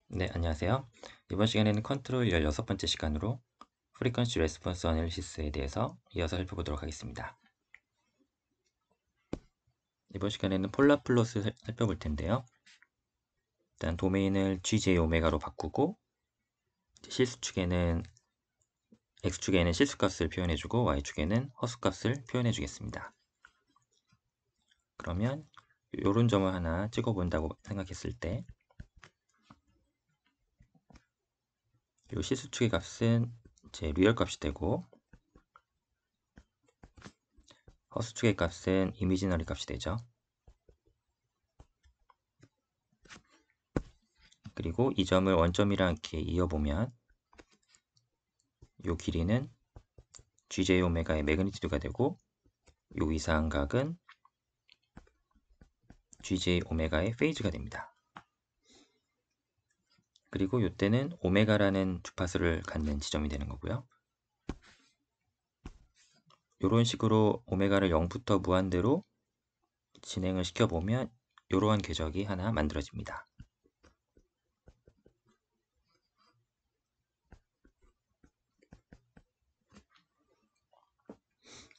네, 안녕하세요. 이번 시간에는 컨트롤 16번째 시간으로 프리퀀시 레스폰스 어널리시스에 대해서 이어서 살펴보도록 하겠습니다. 이번 시간에는 폴라 플롯을 살펴볼 텐데요. 일단 도메인을 GJ 오메가로 바꾸고 실수축에는 X축에는 실수값을 표현해주고 Y축에는 허수값을 표현해주겠습니다. 그러면 이런 점을 하나 찍어본다고 생각했을 때 이 실수축의 값은 제 리얼 값이 되고 허수축의 값은 이미지너리 값이 되죠. 그리고 이 점을 원점이랑 이렇게 이어보면 이 길이는 GJ 오메가의 매그니튜드가 되고 이 이상각은 GJ 오메가의 페이즈가 됩니다. 그리고 이때는 오메가라는 주파수를 갖는 지점이 되는 거고요. 이런 식으로 오메가를 0부터 무한대로 진행을 시켜보면 이러한 궤적이 하나 만들어집니다.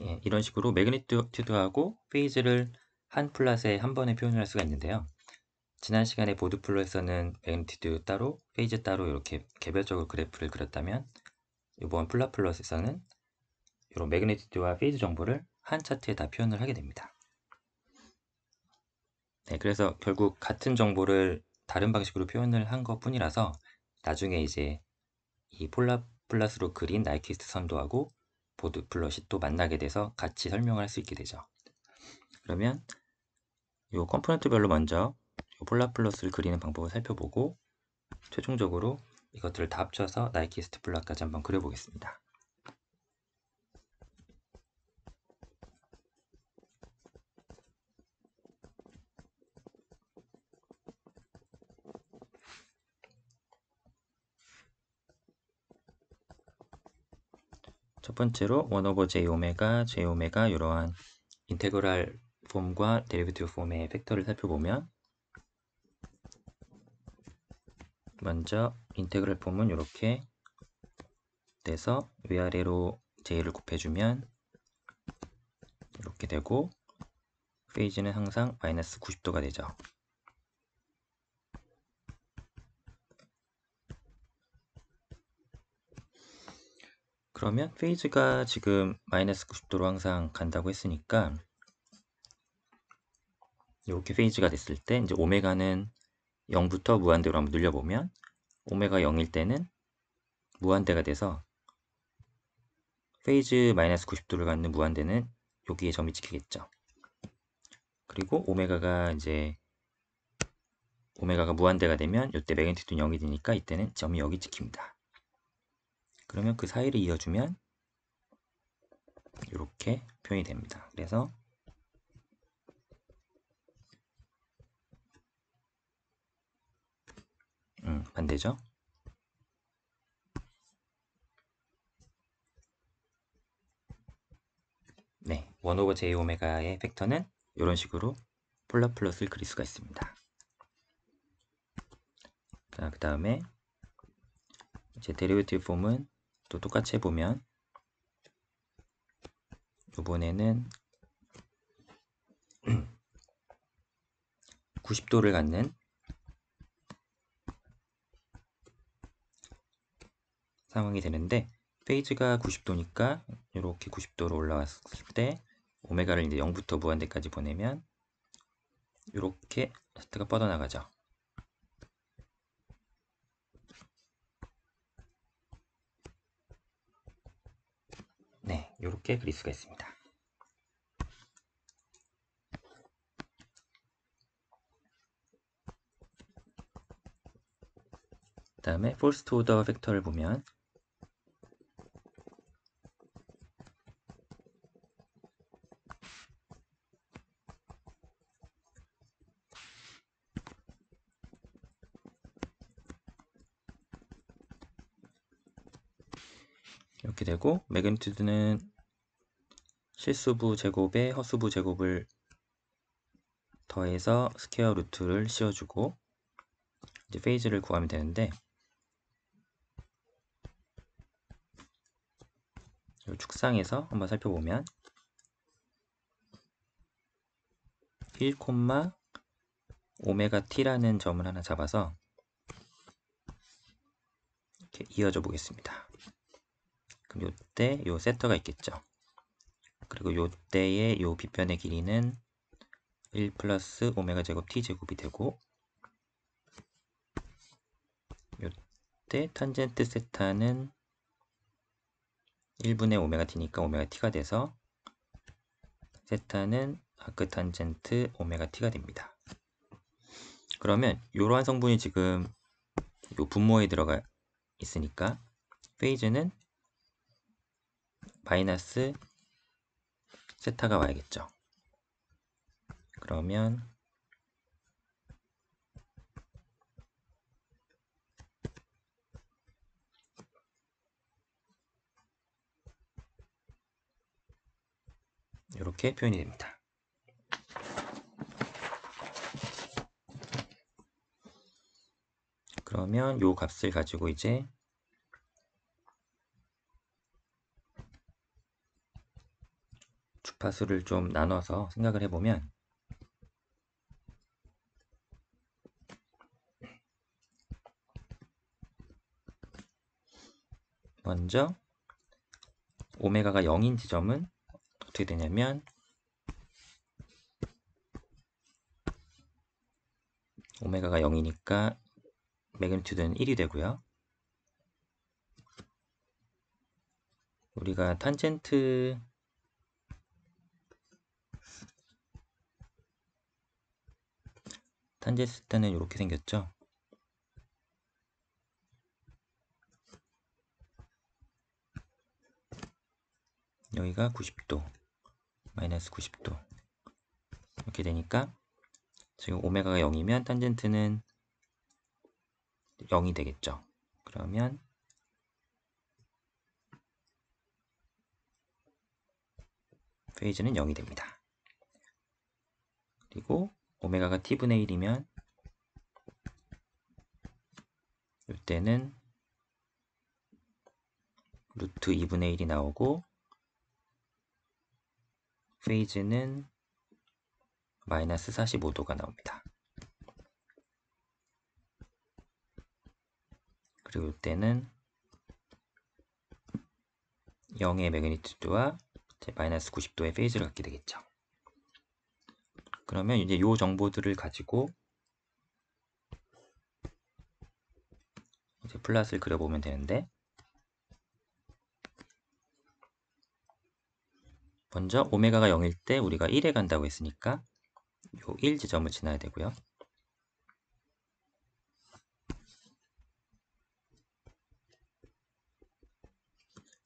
예, 이런 식으로 매그니튜드하고 페이즈를 한 플랫에 한 번에 표현을 할 수가 있는데요. 지난 시간에 보드 플롯에서는 매그니튜드 따로, 페이즈 따로 이렇게 개별적으로 그래프를 그렸다면 이번 플랫 플롯에서는 이런 매그니튜드와 페이즈 정보를 한 차트에 다 표현을 하게 됩니다. 네, 그래서 결국 같은 정보를 다른 방식으로 표현을 한 것 뿐이라서 나중에 이제 이 폴라 플랫으로 그린 나이키스트 선도하고 보드 플롯이 또 만나게 돼서 같이 설명을 할 수 있게 되죠. 그러면 이 컴포넌트별로 먼저 이 폴라 플롯을 그리는 방법을 살펴보고 최종적으로 이것들을 다 합쳐서 나이키스트 플롯까지 한번 그려보겠습니다. 첫 번째로 1 over j 오메가, j 오메가 이러한 인테그랄 폼과 데리베티브 폼의 팩터를 살펴보면 먼저 인테그랄 폼은 이렇게 돼서 위아래로 j를 곱해주면 이렇게 되고 페이지는 항상 마이너스 90도가 되죠. 그러면 페이즈가 지금 마이너스 90도로 항상 간다고 했으니까 이렇게 페이즈가 됐을 때 이제 오메가는 0부터 무한대로 한번 늘려보면 오메가 0일 때는 무한대가 돼서 페이즈 마이너스 90도를 갖는 무한대는 여기에 점이 찍히겠죠. 그리고 오메가가 무한대가 되면 이때 매그니튜드는 0이 되니까 이때는 점이 여기 찍힙니다. 그러면 그 사이를 이어주면 이렇게 표현이 됩니다. 그래서 반대죠. 네, 1 over j 오메가의 팩터는 이런 식으로 폴라 플롯을 그릴 수가 있습니다. 자, 그 다음에 이제 데리베티브 폼은 또 똑같이 해보면 이번에는 90도를 갖는 상황이 되는데 페이즈가 90도니까 이렇게 90도로 올라왔을 때 오메가를 이제 0부터 무한대까지 보내면 이렇게 차트가 뻗어나가죠. 네, 이렇게 그릴 수가 있습니다. 그 다음에 퍼스트 오더 팩터를 보면 이렇게 되고 매그니튜드는 실수부 제곱에 허수부 제곱을 더해서 스퀘어 루트를 씌워주고 이제 페이즈를 구하면 되는데, 이 축상에서 한번 살펴보면 1, 오메가 t라는 점을 하나 잡아서 이렇게 이어져 보겠습니다. 그럼 요때 요 세터가 있겠죠. 그리고 요때의 요 빗변의 길이는 1 플러스 오메가 제곱 t 제곱이 되고, 요때 탄젠트 세타는 1분의 오메가 t니까 오메가 t가 돼서 세타는 아크 탄젠트 오메가 t가 됩니다. 그러면 이러한 성분이 지금 요 분모에 들어가 있으니까 페이즈는 마이너스 세타가 와야겠죠. 그러면 이렇게 표현이 됩니다. 그러면 요 값을 가지고 이제 주파수를 좀 나눠서 생각을 해보면, 먼저 오메가가 0인 지점은 어떻게 되냐면, 오메가가 0이니까 매그니튜드는 1이 되고요. 우리가 탄젠트 세타는 이렇게 생겼죠. 여기가 90도, 마이너스 90도 이렇게 되니까 지금 오메가가 0이면 탄젠트는 0이 되겠죠. 그러면 페이즈는 0이 됩니다. 그리고 오메가가 t분의 1이면 이때는 루트 2분의 1이 나오고, 페이즈는 마이너스 45도가 나옵니다. 그리고 이때는 0의 매그니튜드와 마이너스 90도의 페이즈를 갖게 되겠죠. 그러면 이제 이 정보들을 가지고 이제 플랫을 그려보면 되는데, 먼저 오메가가 0일 때 우리가 1에 간다고 했으니까 요 1 지점을 지나야 되고요.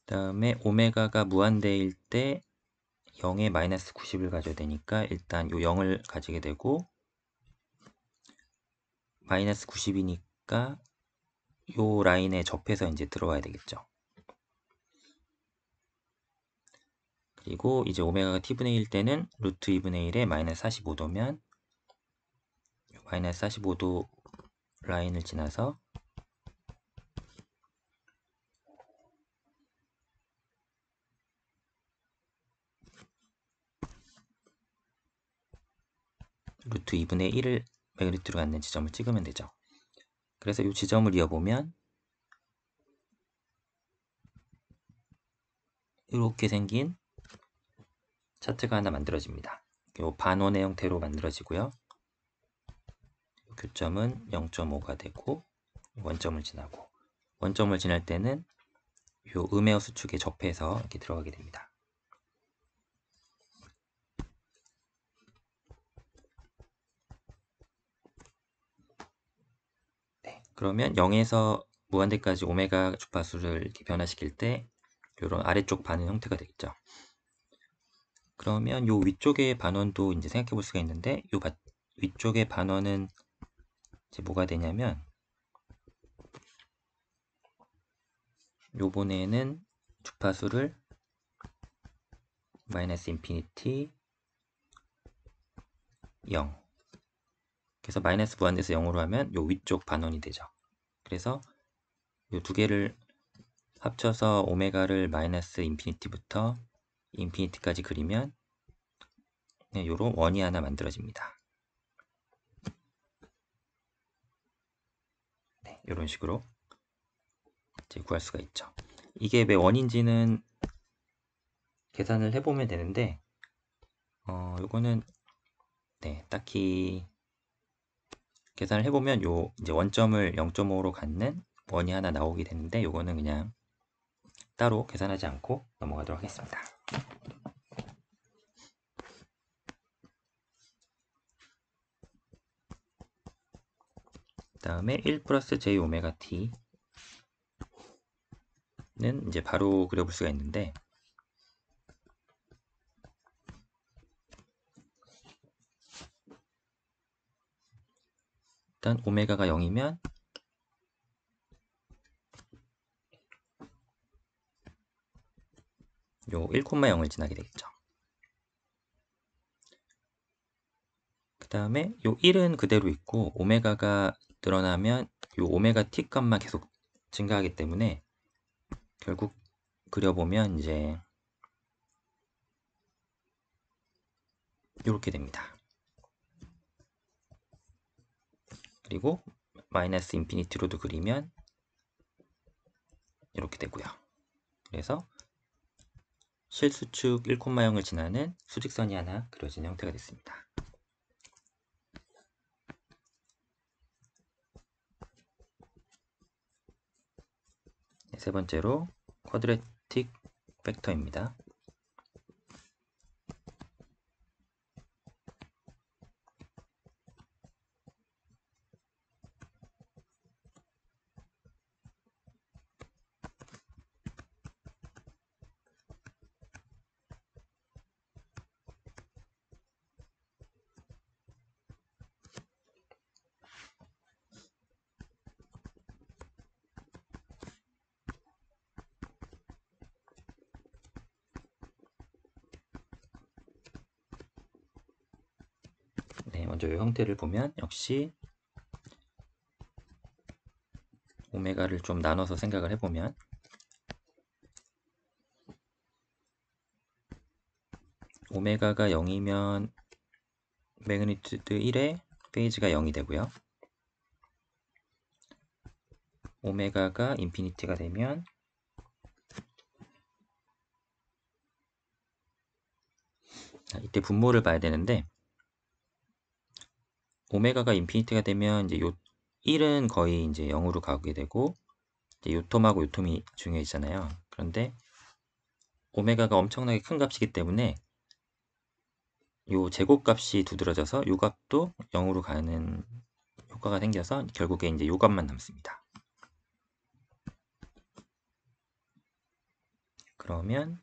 그 다음에 오메가가 무한대일 때 0에 마이너스 90을 가져야 되니까 일단 요 0을 가지게 되고, 마이너스 90이니까 요 라인에 접해서 이제 들어와야 되겠죠. 그리고 이제 오메가가 t분의 1 때는 루트 2분의 1에 마이너스 45도면 마이너스 45도 라인을 지나서 루트 2분의 1을 매그니튜드로 갖는 지점을 찍으면 되죠. 그래서 이 지점을 이어보면 이렇게 생긴 차트가 하나 만들어집니다. 이 반원의 형태로 만들어지고요. 교점은 0.5가 되고 원점을 지나고, 원점을 지날 때는 이 음에어 수축에 접해서 이렇게 들어가게 됩니다. 네, 그러면 0에서 무한대까지 오메가 주파수를 이렇게 변화시킬 때 이런 아래쪽 반응 형태가 되겠죠. 그러면 요 위쪽의 반원도 이제 생각해 볼 수가 있는데, 요 위쪽의 반원은 이제 뭐가 되냐면, 요번에는 주파수를 마이너스 인피니티 0, 그래서 마이너스 무한대에서 0으로 하면 요 위쪽 반원이 되죠. 그래서 요 두 개를 합쳐서 오메가를 마이너스 인피니티부터 인피니티까지 그리면 네, 요런 원이 하나 만들어집니다. 네, 요런 식으로 이제 구할 수가 있죠. 이게 왜 원인지는 계산을 해보면 되는데 요거는 네, 딱히 계산을 해보면 요 이제 원점을 0.5로 갖는 원이 하나 나오게 되는데 요거는 그냥 따로 계산하지 않고 넘어가도록 하겠습니다. 다음에 1 플러스 j 오메가 t는 이제 바로 그려볼 수가 있는데 일단 오메가가 0이면 요 1,0을 지나게 되겠죠. 그 다음에 요 1은 그대로 있고 오메가가 늘어나면 요 오메가 t 값만 계속 증가하기 때문에 결국 그려보면 이제 이렇게 됩니다. 그리고 마이너스 인피니티로도 그리면 이렇게 되고요. 그래서 실수축 1,0을 지나는 수직선이 하나 그려진 형태가 됐습니다. 세 번째로 쿼드래틱 팩터입니다. 네, 먼저 이 형태를 보면 역시 오메가를 좀 나눠서 생각을 해보면 오메가가 0이면 매그니튜드 1에 페이지가 0이 되고요. 오메가가 인피니티가 되면 이때 분모를 봐야 되는데 오메가가 인피니티가 되면 이제 요 1은 거의 이제 0으로 가게 되고 이제 요텀하고 요텀이 중요해지잖아요. 그런데 오메가가 엄청나게 큰 값이기 때문에 요 제곱값이 두드러져서 요 값도 0으로 가는 효과가 생겨서 결국에 이제 요 값만 남습니다. 그러면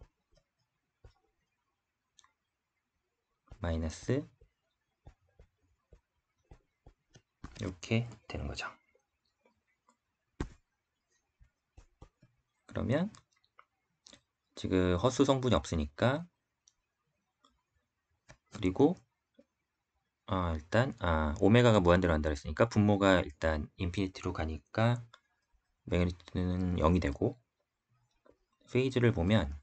마이너스 이렇게 되는 거죠. 그러면 지금 허수 성분이 없으니까 그리고 일단 오메가가 무한대로 한다 그랬으니까 분모가 일단 인피니티로 가니까 매그니튜드는 0이 되고 페이즈를 보면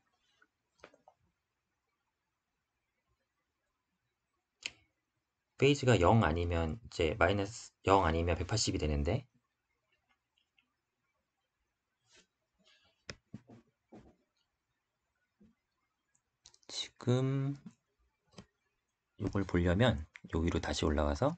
페이즈가 0 아니면 이제 마이너스 0 아니면 180이 되는데 지금 이걸 보려면 여기로 다시 올라와서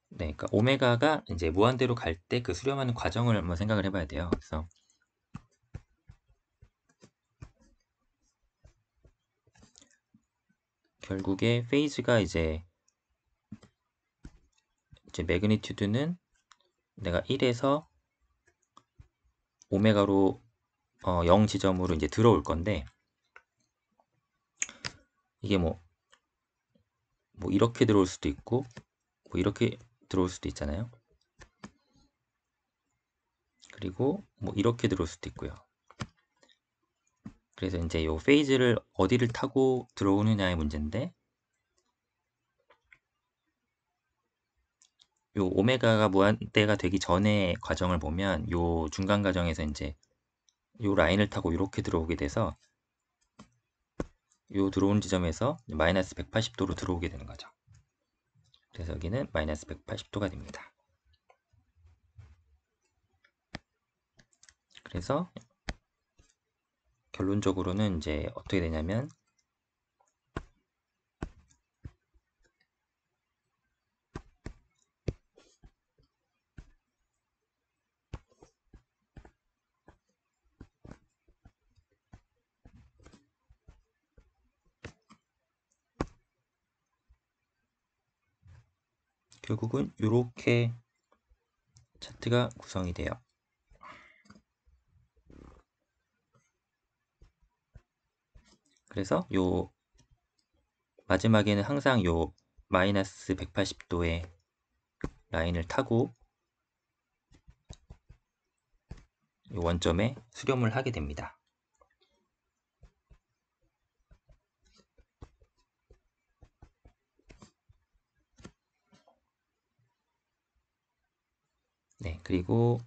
네, 그러니까 오메가가 이제 무한대로 갈 때 그 수렴하는 과정을 한번 생각을 해봐야 돼요. 그래서 결국에 페이즈가 이제 매그니튜드는 내가 1에서 오메가로 0 지점으로 이제 들어올 건데 이게 뭐 이렇게 들어올 수도 있고 뭐 이렇게 들어올 수도 있잖아요. 그리고 뭐 이렇게 들어올 수도 있고요. 그래서 이제 요 페이즈를 어디를 타고 들어오느냐의 문제인데, 요 오메가가 무한대가 되기 전의 과정을 보면 요 중간 과정에서 이제 요 라인을 타고 이렇게 들어오게 돼서 요 들어오는 지점에서 마이너스 180도로 들어오게 되는 거죠. 그래서 여기는 마이너스 180도가 됩니다. 그래서 결론적으로는 이제 어떻게 되냐면, 결국은 이렇게 차트가 구성이 돼요. 그래서 요 마지막에는 항상 요 마이너스 180도의 라인을 타고 요 원점에 수렴을 하게 됩니다. 네, 그리고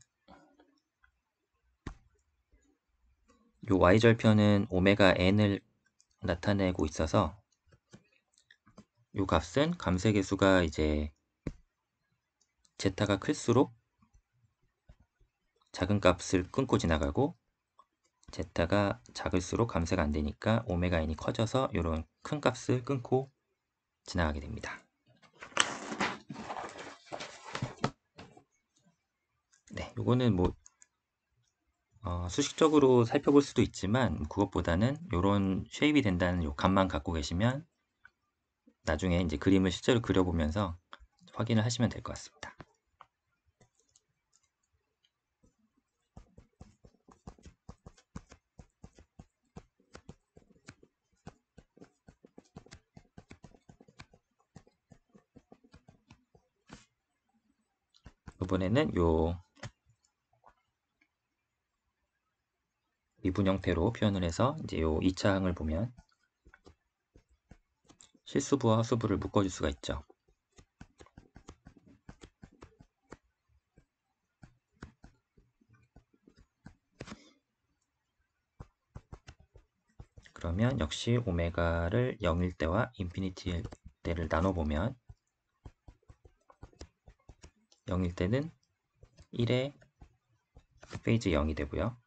요 y절편은 오메가 n을 나타내고 있어서 요 값은 감쇄계수가 이제 제타가 클수록 작은 값을 끊고 지나가고, 제타가 작을수록 감쇄가 안 되니까 오메가 n이 커져서 이런 큰 값을 끊고 지나가게 됩니다. 네, 요거는 뭐 수식적으로 살펴볼 수도 있지만 그것보다는 이런 쉐입이 된다는 요 값만 갖고 계시면 나중에 이제 그림을 실제로 그려보면서 확인을 하시면 될 것 같습니다. 이번에는 요 미분 형태로 표현을 해서 이제 요 2차 항을 보면 실수부와 허수부를 묶어줄 수가 있죠. 그러면 역시 오메가를 0일 때와 인피니티일 때를 나눠보면 0일 때는 1의 페이즈 0이 되고요.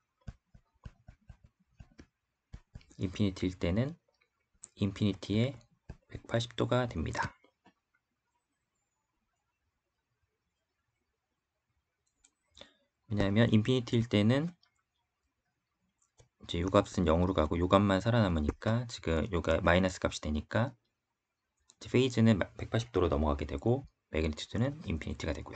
인피니티일 때는 인피니티의 180도가 됩니다. 왜냐하면 인피니티일 때는 이제 요 값은 0으로 가고 요 값만 살아남으니까 지금 요가 마이너스 값이 되니까 이제 페이즈는 180도로 넘어가게 되고 매그니튜드는 인피니티가 되고요.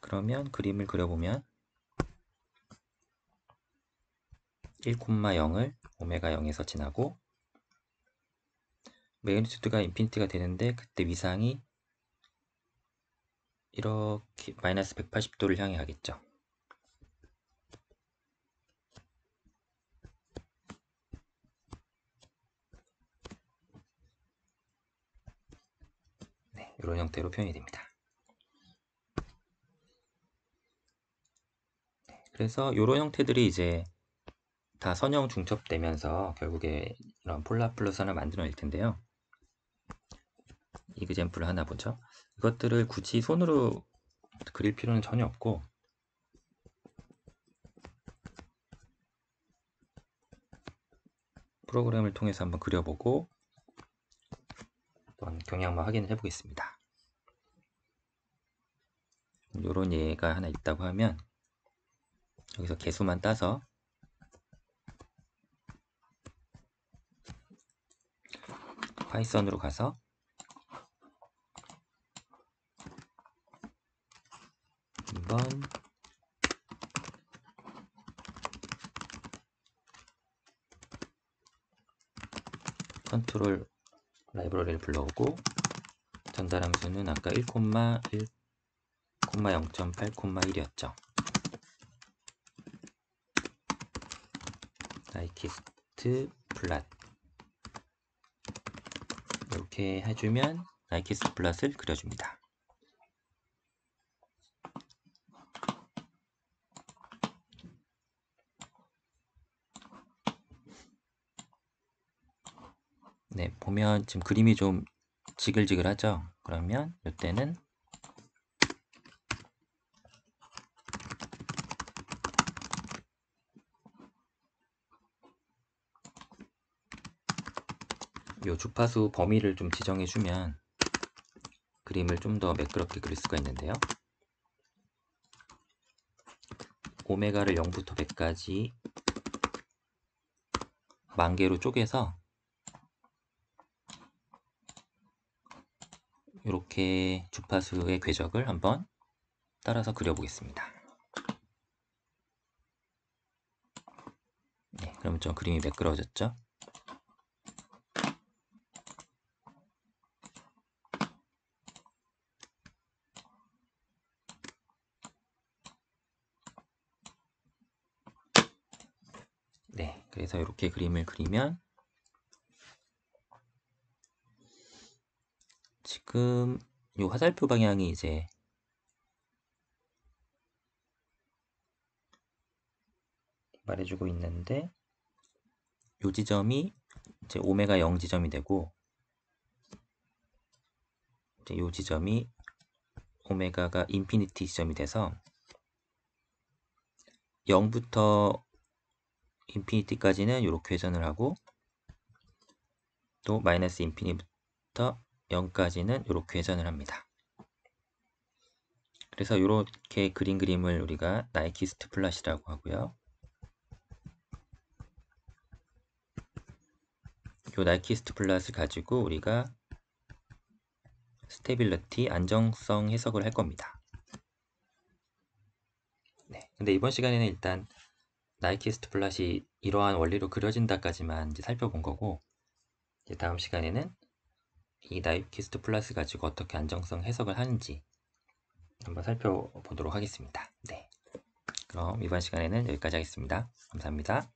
그러면 그림을 그려보면 1,0을 오메가 0에서 지나고 매그니튜드가 인피니티가 되는데 그때 위상이 이렇게 마이너스 180도를 향해 가겠죠. 네, 이런 형태로 표현이 됩니다. 그래서 이런 형태들이 이제 다 선형 중첩되면서 결국에 이런 폴라플러스 하나 만들어낼 텐데요. 이그젬플을 하나 보죠. 이것들을 굳이 손으로 그릴 필요는 전혀 없고 프로그램을 통해서 한번 그려보고 한번 경향만 확인을 해보겠습니다. 이런 예가 하나 있다고 하면 여기서 개수만 따서 파이썬으로 가서 한번 컨트롤 라이브러리를 불러오고 전달 함수는 아까 1,1, 0.8,1이었죠. 나이키스트 플랫 이렇게 해주면 나이키스트 플랫을 그려줍니다. 네, 보면 지금 그림이 좀 지글지글하죠? 그러면 이때는 이 주파수 범위를 좀 지정해주면 그림을 좀 더 매끄럽게 그릴 수가 있는데요. 오메가를 0부터 100까지 10,000개로 쪼개서 이렇게 주파수의 궤적을 한번 따라서 그려보겠습니다. 네, 그러면 좀 그림이 매끄러워졌죠? 네, 그래서 이렇게 그림을 그리면 지금 이 화살표 방향이 이제 말해주고 있는데 이 지점이 이제 오메가 0 지점이 되고 이제 이 지점이 오메가가 인피니티 지점이 돼서 0부터 인피니티까지는 이렇게 회전을 하고 또 마이너스 인피니티부터 0까지는 이렇게 회전을 합니다. 그래서 이렇게 그린 그림을 우리가 나이키스트 플랫이라고 하고요. 이 나이키스트 플랫을 가지고 우리가 스테빌리티, 안정성 해석을 할 겁니다. 네, 근데 이번 시간에는 일단 나이키스트 플랫이 이러한 원리로 그려진다까지만 이제 살펴본 거고, 이제 다음 시간에는 이 나이키스트 플랫을 가지고 어떻게 안정성 해석을 하는지 한번 살펴보도록 하겠습니다. 네, 그럼 이번 시간에는 여기까지 하겠습니다. 감사합니다.